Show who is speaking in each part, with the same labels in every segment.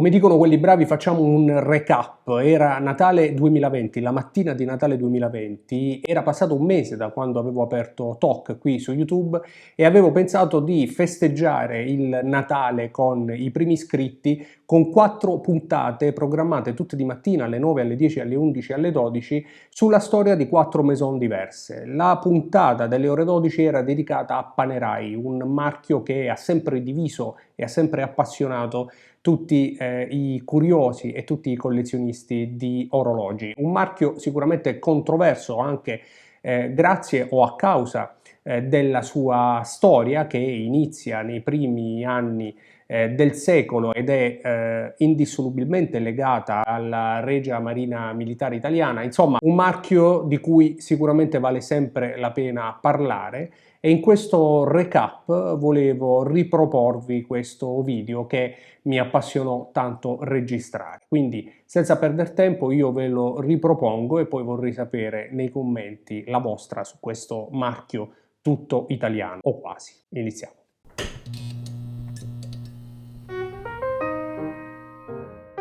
Speaker 1: Come dicono quelli bravi, facciamo un recap. Era Natale 2020, la mattina di Natale 2020, era passato un mese da quando avevo aperto Talk qui su YouTube e avevo pensato di festeggiare il Natale con i primi iscritti con 4 puntate programmate tutte di mattina alle 9, alle 10, alle 11 e alle 12 sulla storia di 4 maison diverse. La puntata delle ore 12 era dedicata a Panerai, un marchio che ha sempre diviso e ha sempre appassionato tutti i curiosi e tutti i collezionisti di orologi. Un marchio sicuramente controverso anche grazie o a causa della sua storia che inizia nei primi anni del secolo ed è indissolubilmente legata alla Regia Marina Militare Italiana. Insomma, un marchio di cui sicuramente vale sempre la pena parlare. E in questo recap volevo riproporvi questo video che mi appassionò tanto registrare. Quindi, senza perdere tempo, io ve lo ripropongo e poi vorrei sapere nei commenti la vostra su questo marchio tutto italiano, o quasi. Iniziamo.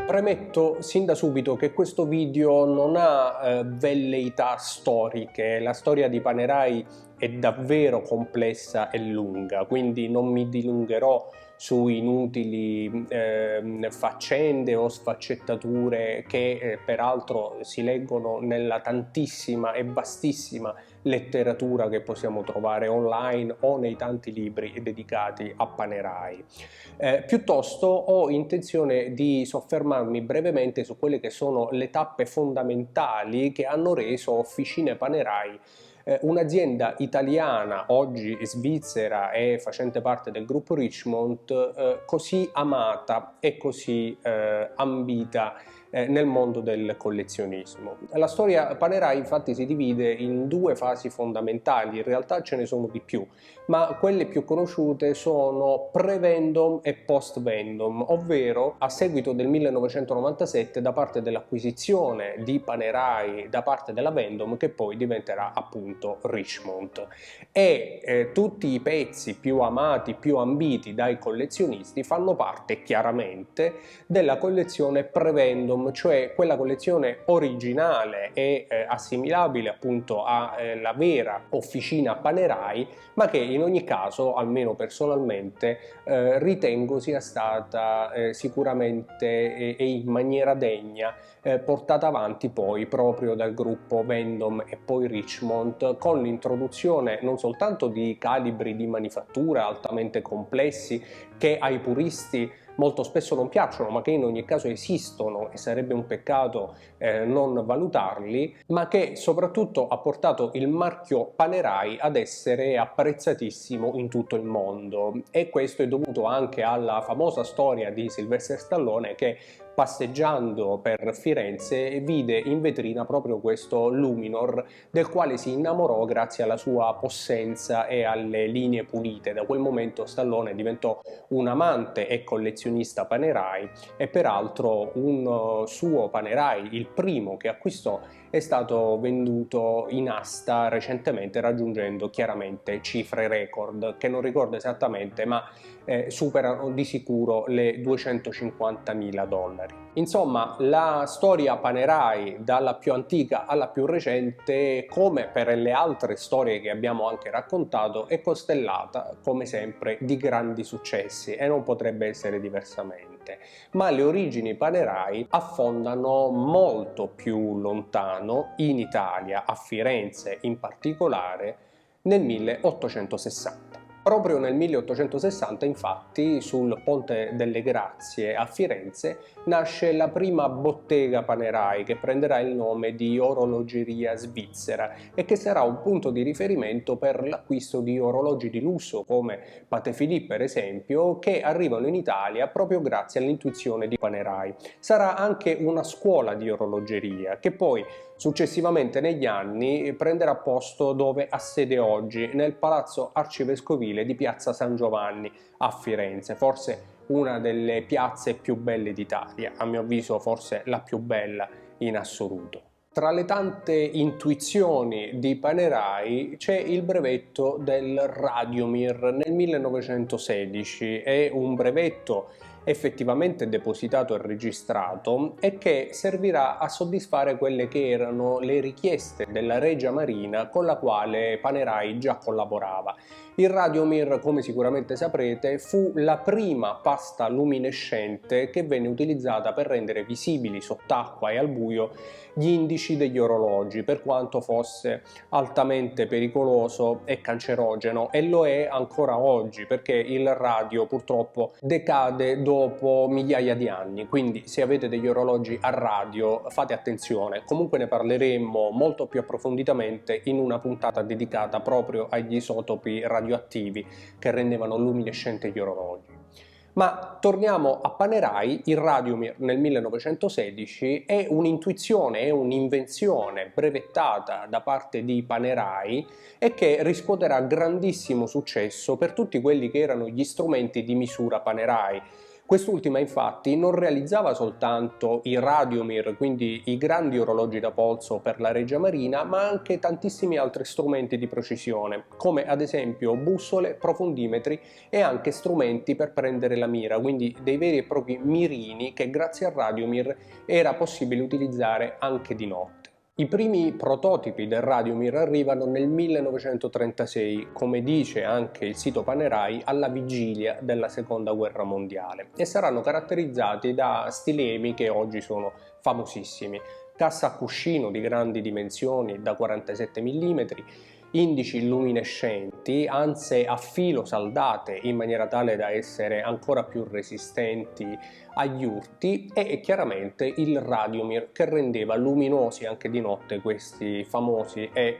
Speaker 1: Premetto sin da subito che questo video non ha velleità storiche, la storia di Panerai è davvero complessa e lunga, quindi non mi dilungherò su inutili faccende o sfaccettature che peraltro si leggono nella tantissima e vastissima letteratura che possiamo trovare online o nei tanti libri dedicati a Panerai. Piuttosto ho intenzione di soffermarmi brevemente su quelle che sono le tappe fondamentali che hanno reso Officine Panerai un'azienda italiana, oggi svizzera e facente parte del gruppo Richemont, così amata e così ambita nel mondo del collezionismo. La storia Panerai infatti si divide in 2 fasi fondamentali, in realtà ce ne sono di più, ma quelle più conosciute sono pre-vendom e post-vendom, ovvero a seguito del 1997 da parte dell'acquisizione di Panerai da parte della Vendom, che poi diventerà appunto Richemont. E tutti i pezzi più amati, più ambiti dai collezionisti fanno parte chiaramente della collezione pre-vendom, cioè quella collezione originale e assimilabile appunto alla vera officina Panerai, ma che in ogni caso, almeno personalmente, ritengo sia stata sicuramente e in maniera degna portata avanti poi proprio dal gruppo Vendom e poi Richemont, con l'introduzione non soltanto di calibri di manifattura altamente complessi che ai puristi molto spesso non piacciono, ma che in ogni caso esistono e sarebbe un peccato non valutarli, ma che soprattutto ha portato il marchio Panerai ad essere apprezzatissimo in tutto il mondo, e questo è dovuto anche alla famosa storia di Sylvester Stallone che, passeggiando per Firenze, vide in vetrina proprio questo Luminor, del quale si innamorò grazie alla sua possenza e alle linee pulite. Da quel momento Stallone diventò un amante e collezionista Panerai, e peraltro un suo Panerai, il primo che acquistò, è stato venduto in asta recentemente, raggiungendo chiaramente cifre record che non ricordo esattamente, ma superano di sicuro le $250.000. Insomma, la storia Panerai, dalla più antica alla più recente, come per le altre storie che abbiamo anche raccontato, è costellata come sempre di grandi successi e non potrebbe essere diversamente. Ma le origini Panerai affondano molto più lontano, in Italia, a Firenze in particolare, nel 1860. Proprio nel 1860, infatti, sul Ponte delle Grazie a Firenze nasce la prima bottega Panerai, che prenderà il nome di Orologeria Svizzera e che sarà un punto di riferimento per l'acquisto di orologi di lusso come Patek Philippe, per esempio, che arrivano in Italia proprio grazie all'intuizione di Panerai. Sarà anche una scuola di orologeria che poi successivamente negli anni prenderà posto dove ha sede oggi, nel Palazzo Arcivescovile di Piazza San Giovanni a Firenze, forse una delle piazze più belle d'Italia, a mio avviso forse la più bella in assoluto. Tra le tante intuizioni di Panerai c'è il brevetto del Radiomir nel 1916, è un brevetto effettivamente depositato e registrato e che servirà a soddisfare quelle che erano le richieste della Regia Marina con la quale Panerai già collaborava. Il Radiomir, come sicuramente saprete, fu la prima pasta luminescente che venne utilizzata per rendere visibili sott'acqua e al buio gli indici degli orologi, per quanto fosse altamente pericoloso e cancerogeno, e lo è ancora oggi perché il radio purtroppo decade dopo migliaia di anni, quindi se avete degli orologi a radio fate attenzione. Comunque ne parleremo molto più approfonditamente in una puntata dedicata proprio agli isotopi radioattivi che rendevano luminescenti gli orologi. Ma torniamo a Panerai. Il Radiomir nel 1916 è un'intuizione, è un'invenzione brevettata da parte di Panerai e che riscuoterà grandissimo successo per tutti quelli che erano gli strumenti di misura Panerai. Quest'ultima infatti non realizzava soltanto i Radiomir, quindi i grandi orologi da polso per la Regia Marina, ma anche tantissimi altri strumenti di precisione, come ad esempio bussole, profondimetri e anche strumenti per prendere la mira, quindi dei veri e propri mirini che grazie al Radiomir era possibile utilizzare anche di notte. I primi prototipi del Radiomir arrivano nel 1936, come dice anche il sito Panerai, alla vigilia della Seconda Guerra Mondiale, e saranno caratterizzati da stilemi che oggi sono famosissimi. Cassa a cuscino di grandi dimensioni da 47 mm, indici luminescenti, anse a filo saldate in maniera tale da essere ancora più resistenti agli urti, e chiaramente il Radiomir che rendeva luminosi anche di notte questi famosi e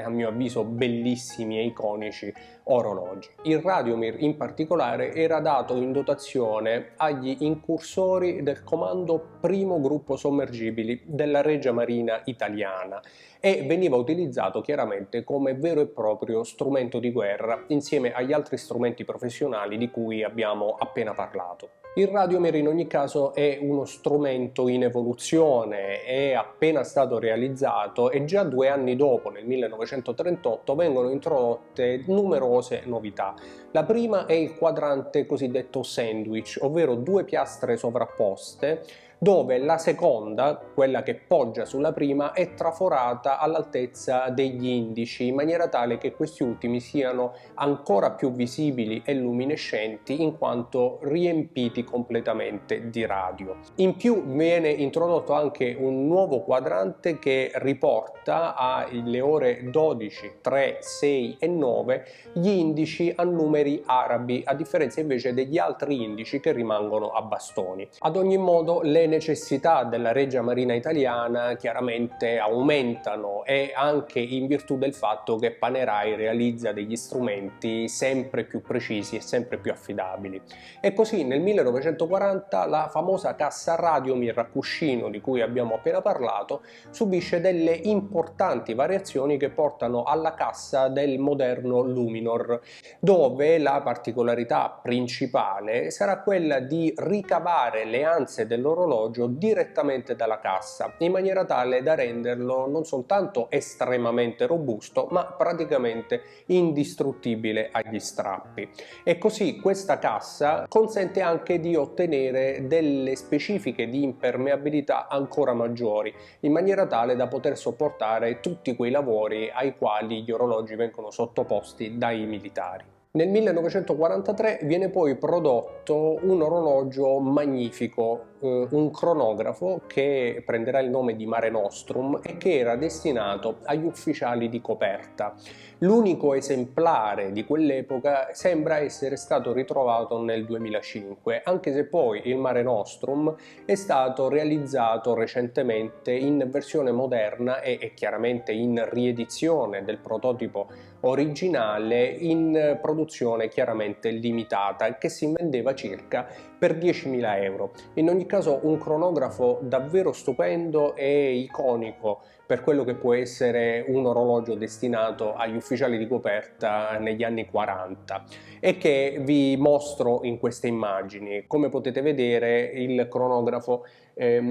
Speaker 1: a mio avviso bellissimi e iconici orologi. Il Radiomir in particolare era dato in dotazione agli incursori del comando primo gruppo sommergibili della Regia Marina italiana e veniva utilizzato chiaramente come vero e proprio strumento di guerra insieme agli altri strumenti professionali di cui abbiamo appena parlato. Il Radiomir in ogni caso è uno strumento in evoluzione, è appena stato realizzato e già 2 anni dopo, nel 1938, vengono introdotte numerose novità. La prima è il quadrante cosiddetto sandwich, ovvero 2 piastre sovrapposte dove la seconda, quella che poggia sulla prima, è traforata all'altezza degli indici in maniera tale che questi ultimi siano ancora più visibili e luminescenti in quanto riempiti completamente di radio. In più viene introdotto anche un nuovo quadrante che riporta alle ore 12, 3, 6 e 9 gli indici a numeri arabi, a differenza invece degli altri indici che rimangono a bastoni. Ad ogni modo le necessità della Regia Marina italiana chiaramente aumentano, e anche in virtù del fatto che Panerai realizza degli strumenti sempre più precisi e sempre più affidabili. E così nel 1940 la famosa cassa Radiomir a cuscino di cui abbiamo appena parlato subisce delle importanti variazioni che portano alla cassa del moderno Luminor, dove la particolarità principale sarà quella di ricavare le anse dell'orologio direttamente dalla cassa, in maniera tale da renderlo non soltanto estremamente robusto, ma praticamente indistruttibile agli strappi. E così questa cassa consente anche di ottenere delle specifiche di impermeabilità ancora maggiori, in maniera tale da poter sopportare tutti quei lavori ai quali gli orologi vengono sottoposti dai militari. Nel 1943 viene poi prodotto un orologio magnifico, un cronografo che prenderà il nome di Mare Nostrum e che era destinato agli ufficiali di coperta. L'unico esemplare di quell'epoca sembra essere stato ritrovato nel 2005, anche se poi il Mare Nostrum è stato realizzato recentemente in versione moderna e chiaramente in riedizione del prototipo originale in produzione chiaramente limitata, che si vendeva circa per 10.000 euro. In ogni caso un cronografo davvero stupendo e iconico per quello che può essere un orologio destinato agli ufficiali di coperta negli anni 40 e che vi mostro in queste immagini. Come potete vedere, il cronografo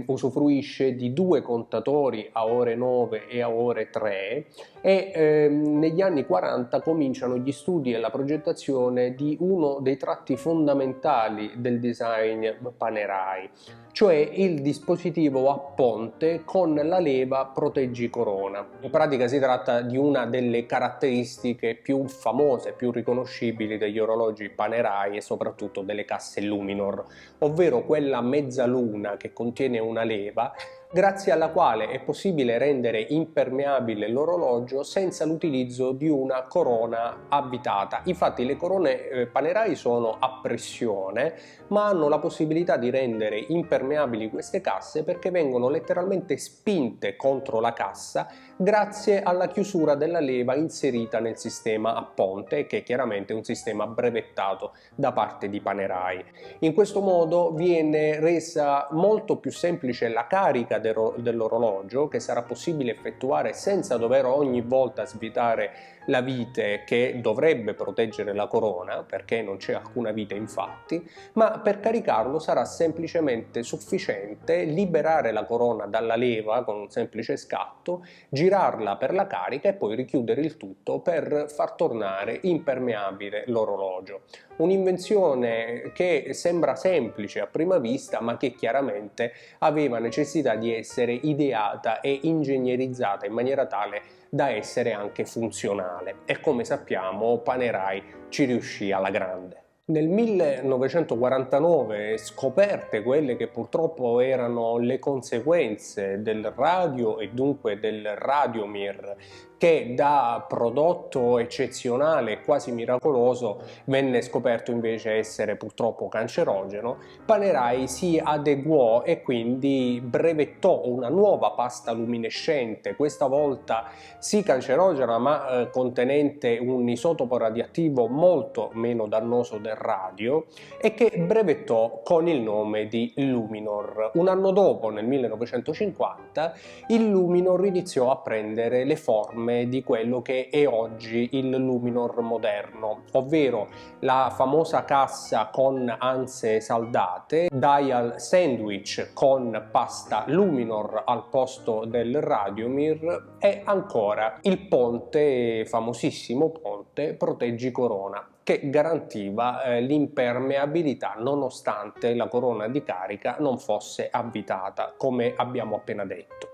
Speaker 1: usufruisce di due contatori a ore 9 e a ore 3 e negli anni 40 cominciano gli studi e la progettazione di uno dei tratti fondamentali del design Panerai, cioè il dispositivo a ponte con la leva proteggi corona. In pratica si tratta di una delle caratteristiche più famose, più riconoscibili degli orologi Panerai e soprattutto delle casse Luminor, ovvero quella mezzaluna che contiene una leva grazie alla quale è possibile rendere impermeabile l'orologio senza l'utilizzo di una corona avvitata. Infatti le corone Panerai sono a pressione, ma hanno la possibilità di rendere impermeabili queste casse perché vengono letteralmente spinte contro la cassa grazie alla chiusura della leva inserita nel sistema a ponte, che è chiaramente un sistema brevettato da parte di Panerai. In questo modo viene resa molto più semplice la carica dell'orologio, che sarà possibile effettuare senza dover ogni volta svitare la vite che dovrebbe proteggere la corona, perché non c'è alcuna vite infatti, ma per caricarlo sarà semplicemente sufficiente liberare la corona dalla leva con un semplice scatto, girarla per la carica e poi richiudere il tutto per far tornare impermeabile l'orologio. Un'invenzione che sembra semplice a prima vista, ma che chiaramente aveva necessità di essere ideata e ingegnerizzata in maniera tale da essere anche funzionale, e come sappiamo Panerai ci riuscì alla grande. Nel 1949, scoperte quelle che purtroppo erano le conseguenze del radio e dunque del Radiomir, che da prodotto eccezionale e quasi miracoloso venne scoperto invece essere purtroppo cancerogeno, Panerai si adeguò e quindi brevettò una nuova pasta luminescente, questa volta sì cancerogena ma contenente un isotopo radioattivo molto meno dannoso del radio, e che brevettò con il nome di Luminor. Un anno dopo, nel 1950, il Luminor iniziò a prendere le forme di quello che è oggi il Luminor moderno, ovvero la famosa cassa con anse saldate, dial sandwich con pasta Luminor al posto del Radiomir e ancora il ponte, famosissimo ponte Proteggi Corona, che garantiva l'impermeabilità nonostante la corona di carica non fosse avvitata, come abbiamo appena detto.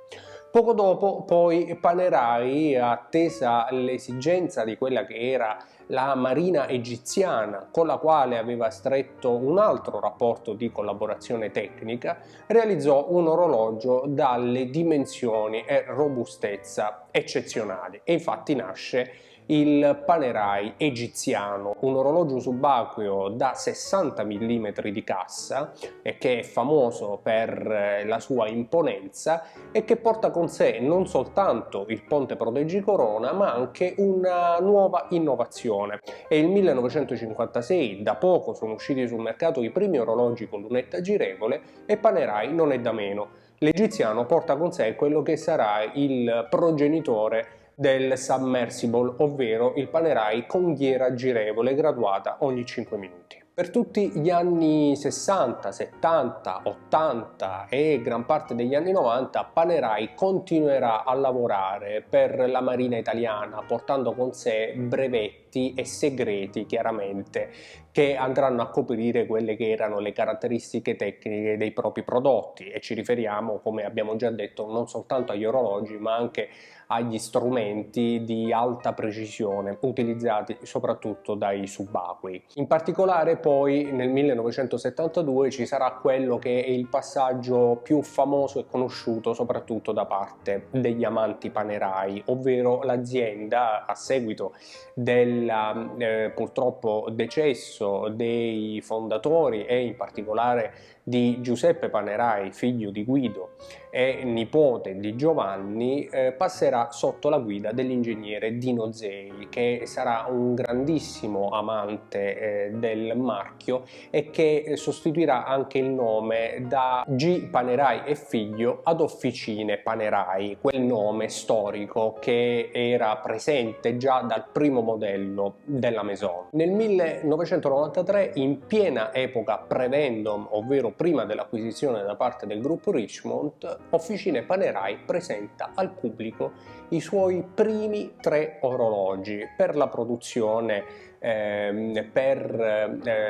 Speaker 1: Poco dopo poi Panerai, attesa l'esigenza di quella che era la marina egiziana, con la quale aveva stretto un altro rapporto di collaborazione tecnica, realizzò un orologio dalle dimensioni e robustezza eccezionali, e infatti nasce il Panerai egiziano, un orologio subacqueo da 60 mm di cassa e che è famoso per la sua imponenza e che porta con sé non soltanto il ponte Proteggi Corona ma anche una nuova innovazione. È il 1956, da poco sono usciti sul mercato i primi orologi con lunetta girevole e Panerai non è da meno. L'egiziano porta con sé quello che sarà il progenitore del submersible, ovvero il Panerai con ghiera girevole graduata ogni 5 minuti. Per tutti gli anni 60, 70, 80 e gran parte degli anni 90 Panerai continuerà a lavorare per la Marina italiana, portando con sé brevetti e segreti chiaramente che andranno a coprire quelle che erano le caratteristiche tecniche dei propri prodotti, e ci riferiamo, come abbiamo già detto, non soltanto agli orologi ma anche agli strumenti di alta precisione utilizzati soprattutto dai subacquei. In particolare poi nel 1972 ci sarà quello che è il passaggio più famoso e conosciuto soprattutto da parte degli amanti Panerai, ovvero l'azienda, a seguito del purtroppo decesso dei fondatori e in particolare di Giuseppe Panerai, figlio di Guido e nipote di Giovanni, passerà sotto la guida dell'ingegnere Dino Zei, che sarà un grandissimo amante del marchio e che sostituirà anche il nome da G. Panerai e figlio ad Officine Panerai, quel nome storico che era presente già dal primo modello della Maison. Nel 1993, in piena epoca pre-Vendôme, ovvero prima dell'acquisizione da parte del gruppo Richemont, Officine Panerai presenta al pubblico i suoi primi 3 orologi per la produzione, per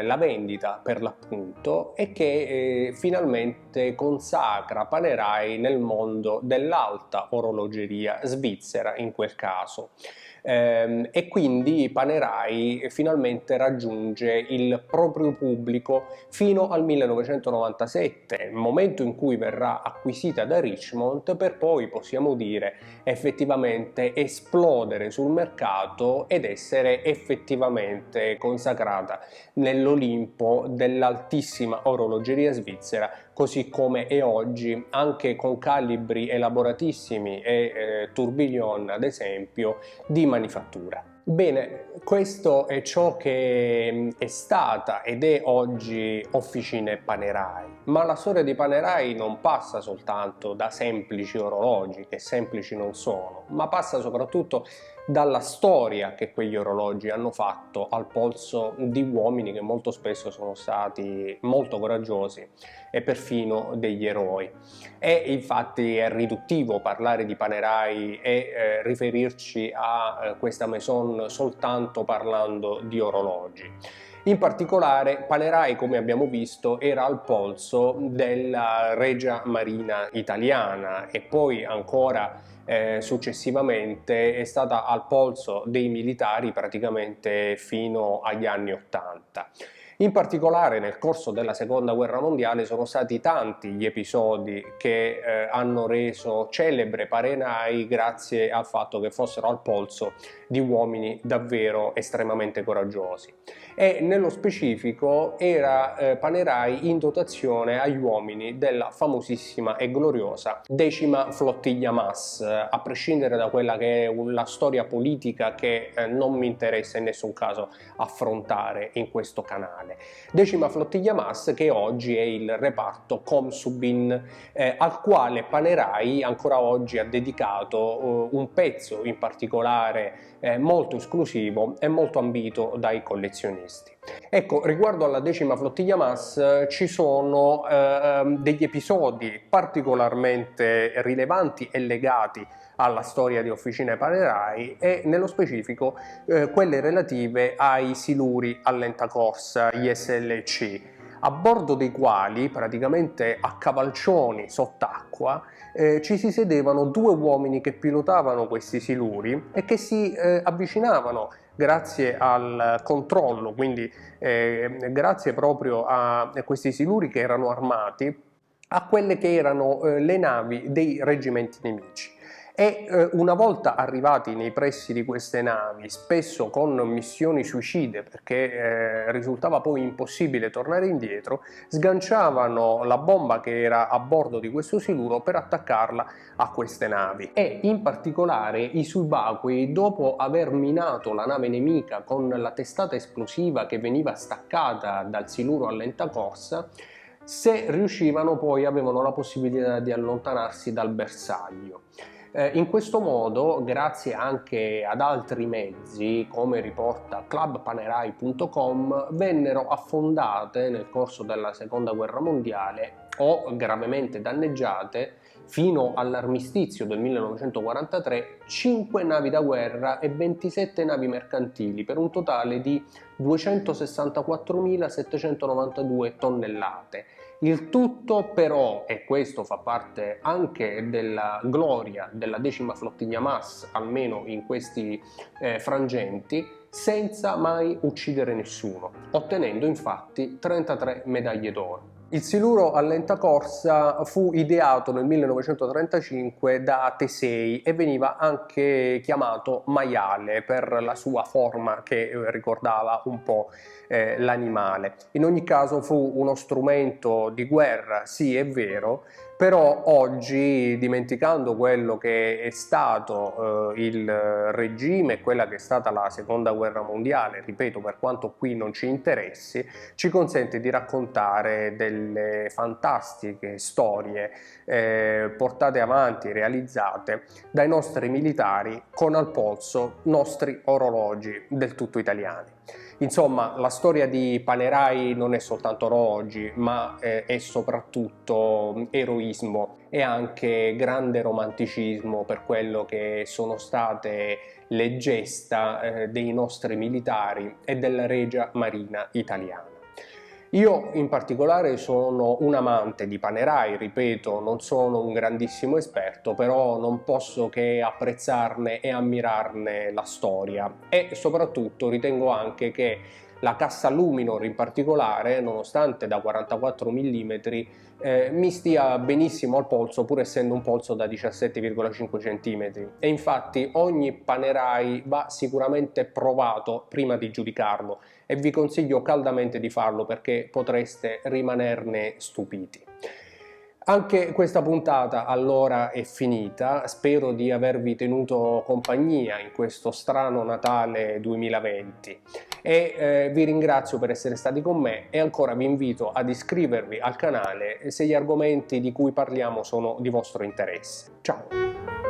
Speaker 1: la vendita per l'appunto, e che finalmente consacra Panerai nel mondo dell'alta orologeria svizzera in quel caso. E quindi Panerai finalmente raggiunge il proprio pubblico fino al 1997, momento in cui verrà acquisita da Richemont, per poi, possiamo dire, effettivamente esplodere sul mercato ed essere effettivamente consacrata nell'Olimpo dell'altissima orologeria svizzera, così come è oggi, anche con calibri elaboratissimi e tourbillon ad esempio di manifattura. Bene, questo è ciò che è stata ed è oggi Officine Panerai, ma la storia di Panerai non passa soltanto da semplici orologi, che semplici non sono, ma passa soprattutto dalla storia che quegli orologi hanno fatto al polso di uomini che molto spesso sono stati molto coraggiosi e perfino degli eroi. E infatti è riduttivo parlare di Panerai e riferirci a questa maison soltanto parlando di orologi. In particolare Panerai, come abbiamo visto, era al polso della Regia Marina italiana e poi ancora successivamente è stata al polso dei militari praticamente fino agli anni '80. In particolare nel corso della seconda guerra mondiale sono stati tanti gli episodi che hanno reso celebre Panerai grazie al fatto che fossero al polso di uomini davvero estremamente coraggiosi. E nello specifico era Panerai in dotazione agli uomini della famosissima e gloriosa 10ª Flottiglia MAS, a prescindere da quella che è la storia politica che non mi interessa in nessun caso affrontare in questo canale. 10ª Flottiglia MAS, che oggi è il reparto Comsubin, al quale Panerai ancora oggi ha dedicato un pezzo in particolare molto esclusivo e molto ambito dai collezionisti. Ecco, riguardo alla 10ª Flottiglia MAS ci sono degli episodi particolarmente rilevanti e legati alla storia di Officine Panerai e nello specifico quelle relative ai siluri a lenta corsa, gli SLC, a bordo dei quali, praticamente a cavalcioni sott'acqua, ci si sedevano 2 uomini che pilotavano questi siluri e che si avvicinavano grazie al controllo, quindi grazie proprio a questi siluri che erano armati, a quelle che erano le navi dei reggimenti nemici. E una volta arrivati nei pressi di queste navi, spesso con missioni suicide perché risultava poi impossibile tornare indietro, sganciavano la bomba che era a bordo di questo siluro per attaccarla a queste navi. E in particolare i subacquei, dopo aver minato la nave nemica con la testata esplosiva che veniva staccata dal siluro a lenta corsa, se riuscivano poi avevano la possibilità di allontanarsi dal bersaglio. In questo modo, grazie anche ad altri mezzi, come riporta clubpanerai.com, vennero affondate nel corso della seconda guerra mondiale o gravemente danneggiate fino all'armistizio del 1943 5 navi da guerra e 27 navi mercantili per un totale di 264.792 tonnellate. Il tutto però, e questo fa parte anche della gloria della 10ª Flottiglia MAS, almeno in questi frangenti, senza mai uccidere nessuno, ottenendo infatti 33 medaglie d'oro. Il siluro a lenta corsa fu ideato nel 1935 da Tesei e veniva anche chiamato maiale per la sua forma che ricordava un po' l'animale. In ogni caso fu uno strumento di guerra, sì è vero, però oggi, dimenticando quello che è stato il regime e quella che è stata la seconda guerra mondiale, ripeto, per quanto qui non ci interessi, ci consente di raccontare delle fantastiche storie portate avanti, realizzate dai nostri militari con al polso nostri orologi del tutto italiani. Insomma, la storia di Panerai non è soltanto orologi, ma è soprattutto eroismo e anche grande romanticismo per quello che sono state le gesta dei nostri militari e della Regia Marina italiana. Io in particolare sono un amante di Panerai, ripeto, non sono un grandissimo esperto, però non posso che apprezzarne e ammirarne la storia e soprattutto ritengo anche che la cassa Luminor in particolare, nonostante da 44 mm, mi stia benissimo al polso, pur essendo un polso da 17,5 cm. E infatti ogni Panerai va sicuramente provato prima di giudicarlo e vi consiglio caldamente di farlo perché potreste rimanerne stupiti. Anche questa puntata allora è finita, spero di avervi tenuto compagnia in questo strano Natale 2020 e vi ringrazio per essere stati con me e ancora vi invito ad iscrivervi al canale se gli argomenti di cui parliamo sono di vostro interesse. Ciao!